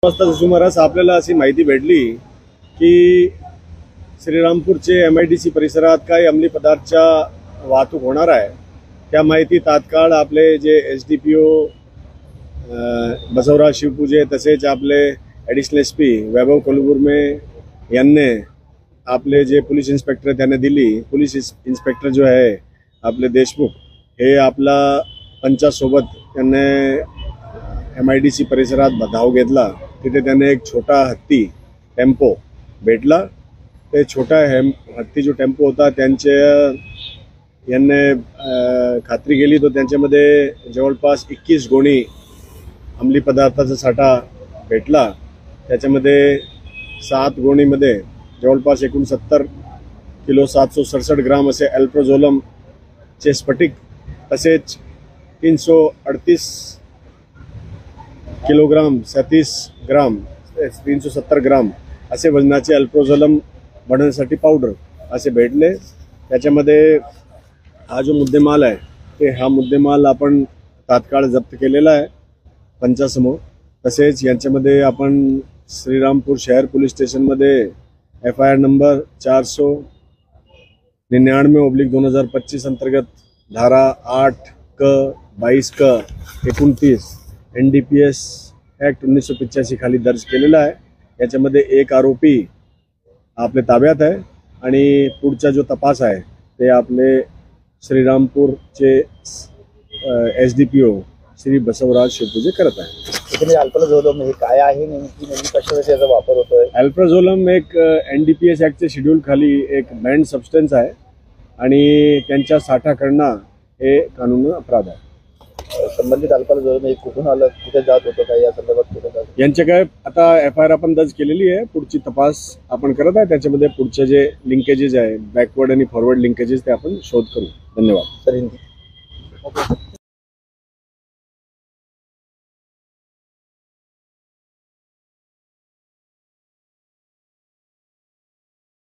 वाजता सुमारास आपल्याला अशी माहिती भेटली की श्रीरामपूरचे MIDC परिसरात काही अंमली पदार्थाच्या वाहतूक होणार आहे। त्या माहिती तात्काळ आपले जे SDPO बसवराज शिवपूजे तसेच आपले ॲडिशनल SP वैभव कोलगुर्मे यांनी आपले जे पोलीस इन्स्पेक्टर त्यांना दिली। पोलीस इन्स्पेक्टर जो आहे आपले देशमुख हे आपला पंचासोबत त्यांनी MIDC परिसरात धाव घेतला। तिथे त्याने एक छोटा हत्ती टेम्पो भेटला। ते छोटा हत्ती जो टेम्पो होता त्यांचे यांनी खात्री केली तो त्यांच्यामध्ये जवळपास 21 गोणी अंमली पदार्थाचा साठा भेटला। त्याच्यामध्ये 7 गोणीमध्ये जवळपास 69 किलो 767 ग्राम असे अल्प्रोझोलम चे स्फटिक तसेच 338 किलोग्राम 37 ग्राम 370 ग्राम असे वजनाचे अल्प्रोझोलम बनवण्यासाठी पावडर असे भेटले। त्याच्यामध्ये हा जो मुद्देमाल आहे ते हा मुद्देमाल आपण तात्काळ जप्त केलेला आहे पंचासमोर। तसेच यांच्यामध्ये आपण श्रीरामपूर शहर पोलीस स्टेशनमध्ये FIR नंबर 499/2025 अंतर्गत धारा 8 क 22 क 29 NDPS ॲक्ट 1985 खाली दर्ज केलेला आहे। याच्यामध्ये एक आरोपी आपले ताब्यात आहे आणि पुढचा जो तपास आहे ते आपले श्रीरामपूरचे SDPO श्री बसवराज शिवपूजे करत आहे। अल्प्रोझोलम हे काय आहे नेमकी कशासाठी याचा वापर होतोय? अल्प्रोझोलम एक NDPS ॲक्टचे शेड्यूल खाली एक बँड सबस्टन्स आहे आणि त्यांच्या साठा करणं हे कानूनी अपराध आहे। संबंधित अल्प्रोझोलम हे कुठून आलं, कुठे जात होतं काय या संदर्भात कुठे जात यांच्या काय आता FIR आपण दर्ज केलेली आहे। पुढची तपास आपण करत आहे। त्याच्यामध्ये पुढचे जे लिंकेजेस आहे बॅकवर्ड आणि फॉरवर्ड लिंकेजेस ते आपण शोध करू। धन्यवाद सर।